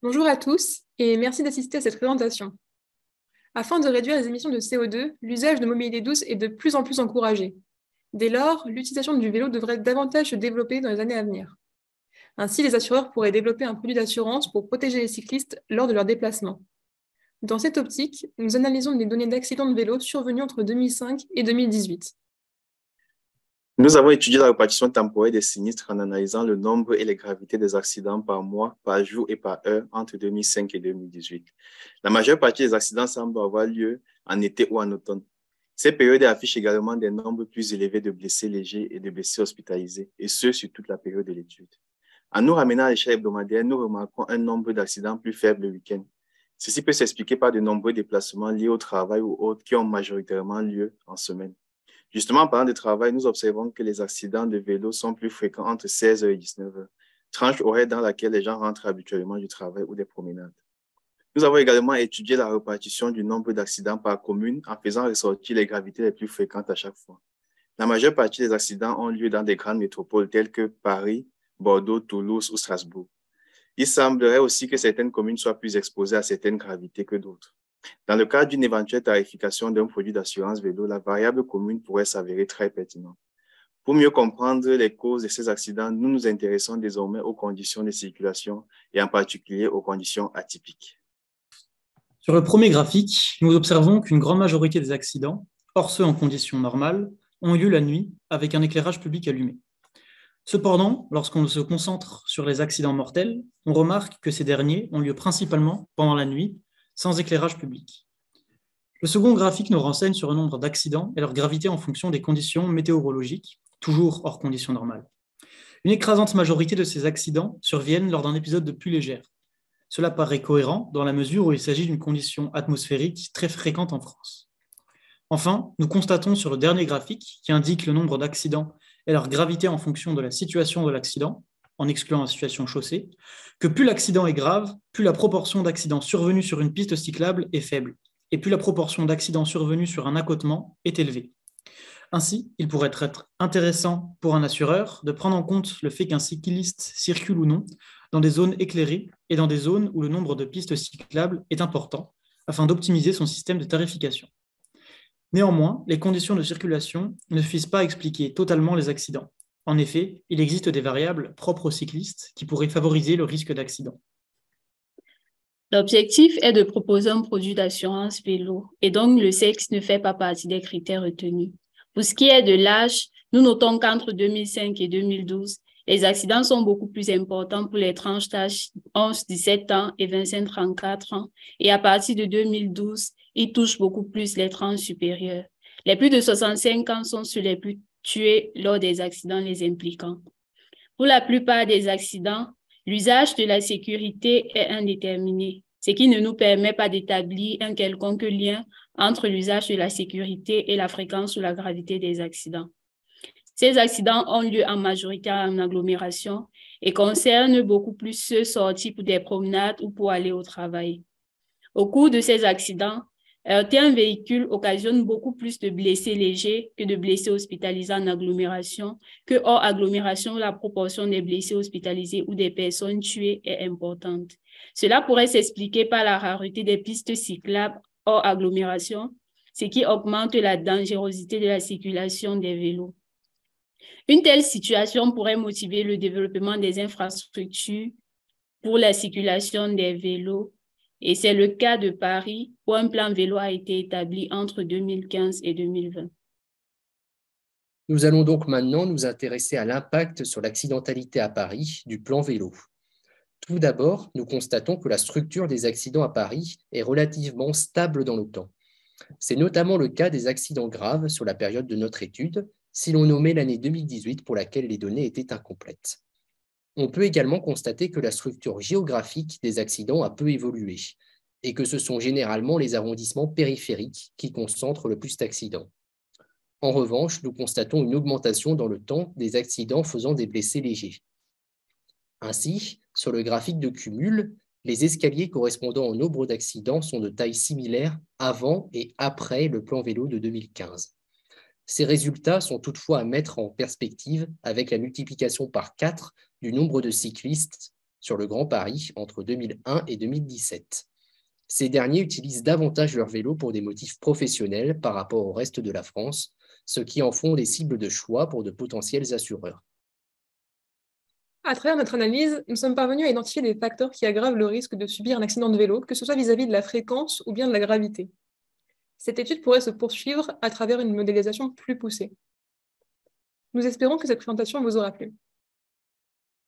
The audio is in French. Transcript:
Bonjour à tous et merci d'assister à cette présentation. Afin de réduire les émissions de CO2, l'usage de mobilité douce est de plus en plus encouragé. Dès lors, l'utilisation du vélo devrait davantage se développer dans les années à venir. Ainsi, les assureurs pourraient développer un produit d'assurance pour protéger les cyclistes lors de leurs déplacements. Dans cette optique, nous analysons les données d'accidents de vélo survenus entre 2005 et 2018. Nous avons étudié la répartition temporelle des sinistres en analysant le nombre et les gravités des accidents par mois, par jour et par heure entre 2005 et 2018. La majeure partie des accidents semblent avoir lieu en été ou en automne. Ces périodes affichent également des nombres plus élevés de blessés légers et de blessés hospitalisés, et ce, sur toute la période de l'étude. En nous ramenant à l'échelle hebdomadaire, nous remarquons un nombre d'accidents plus faible le week-end. Ceci peut s'expliquer par de nombreux déplacements liés au travail ou autres qui ont majoritairement lieu en semaine. Justement, en parlant de travail, nous observons que les accidents de vélo sont plus fréquents entre 16h et 19h, tranche horaire dans laquelle les gens rentrent habituellement du travail ou des promenades. Nous avons également étudié la répartition du nombre d'accidents par commune en faisant ressortir les gravités les plus fréquentes à chaque fois. La majeure partie des accidents ont lieu dans des grandes métropoles telles que Paris, Bordeaux, Toulouse ou Strasbourg. Il semblerait aussi que certaines communes soient plus exposées à certaines gravités que d'autres. Dans le cadre d'une éventuelle tarification d'un produit d'assurance vélo, la variable commune pourrait s'avérer très pertinente. Pour mieux comprendre les causes de ces accidents, nous nous intéressons désormais aux conditions de circulation et en particulier aux conditions atypiques. Sur le premier graphique, nous observons qu'une grande majorité des accidents, hors ceux en conditions normales, ont lieu la nuit avec un éclairage public allumé. Cependant, lorsqu'on se concentre sur les accidents mortels, on remarque que ces derniers ont lieu principalement pendant la nuit, sans éclairage public. Le second graphique nous renseigne sur le nombre d'accidents et leur gravité en fonction des conditions météorologiques, toujours hors conditions normales. Une écrasante majorité de ces accidents surviennent lors d'un épisode de pluie légère. Cela paraît cohérent dans la mesure où il s'agit d'une condition atmosphérique très fréquente en France. Enfin, nous constatons sur le dernier graphique, qui indique le nombre d'accidents et leur gravité en fonction de la situation de l'accident, en excluant la situation chaussée, que plus l'accident est grave, plus la proportion d'accidents survenus sur une piste cyclable est faible, et plus la proportion d'accidents survenus sur un accotement est élevée. Ainsi, il pourrait être intéressant pour un assureur de prendre en compte le fait qu'un cycliste circule ou non dans des zones éclairées et dans des zones où le nombre de pistes cyclables est important, afin d'optimiser son système de tarification. Néanmoins, les conditions de circulation ne suffisent pas à expliquer totalement les accidents. En effet, il existe des variables propres aux cyclistes qui pourraient favoriser le risque d'accident. L'objectif est de proposer un produit d'assurance vélo et donc le sexe ne fait pas partie des critères retenus. Pour ce qui est de l'âge, nous notons qu'entre 2005 et 2012, les accidents sont beaucoup plus importants pour les tranches d'âge 11-17 ans et 25-34 ans et à partir de 2012, ils touchent beaucoup plus les tranches supérieures. Les plus de 65 ans sont ceux les plus tués lors des accidents les impliquant. Pour la plupart des accidents, l'usage de la sécurité est indéterminé, ce qui ne nous permet pas d'établir un quelconque lien entre l'usage de la sécurité et la fréquence ou la gravité des accidents. Ces accidents ont lieu en majorité en agglomération et concernent beaucoup plus ceux sortis pour des promenades ou pour aller au travail. Au cours de ces accidents, heurter un véhicule occasionne beaucoup plus de blessés légers que de blessés hospitalisés en agglomération, que hors agglomération, la proportion des blessés hospitalisés ou des personnes tuées est importante. Cela pourrait s'expliquer par la rareté des pistes cyclables hors agglomération, ce qui augmente la dangerosité de la circulation des vélos. Une telle situation pourrait motiver le développement des infrastructures pour la circulation des vélos, et c'est le cas de Paris où un plan vélo a été établi entre 2015 et 2020. Nous allons donc maintenant nous intéresser à l'impact sur l'accidentalité à Paris du plan vélo. Tout d'abord, nous constatons que la structure des accidents à Paris est relativement stable dans le temps. C'est notamment le cas des accidents graves sur la période de notre étude, si l'on nommait l'année 2018 pour laquelle les données étaient incomplètes. On peut également constater que la structure géographique des accidents a peu évolué et que ce sont généralement les arrondissements périphériques qui concentrent le plus d'accidents. En revanche, nous constatons une augmentation dans le temps des accidents faisant des blessés légers. Ainsi, sur le graphique de cumul, les escaliers correspondant au nombre d'accidents sont de taille similaire avant et après le plan vélo de 2015. Ces résultats sont toutefois à mettre en perspective avec la multiplication par 4 du nombre de cyclistes sur le Grand Paris entre 2001 et 2017. Ces derniers utilisent davantage leur vélo pour des motifs professionnels par rapport au reste de la France, ce qui en font des cibles de choix pour de potentiels assureurs. À travers notre analyse, nous sommes parvenus à identifier des facteurs qui aggravent le risque de subir un accident de vélo, que ce soit vis-à-vis de la fréquence ou bien de la gravité. Cette étude pourrait se poursuivre à travers une modélisation plus poussée. Nous espérons que cette présentation vous aura plu.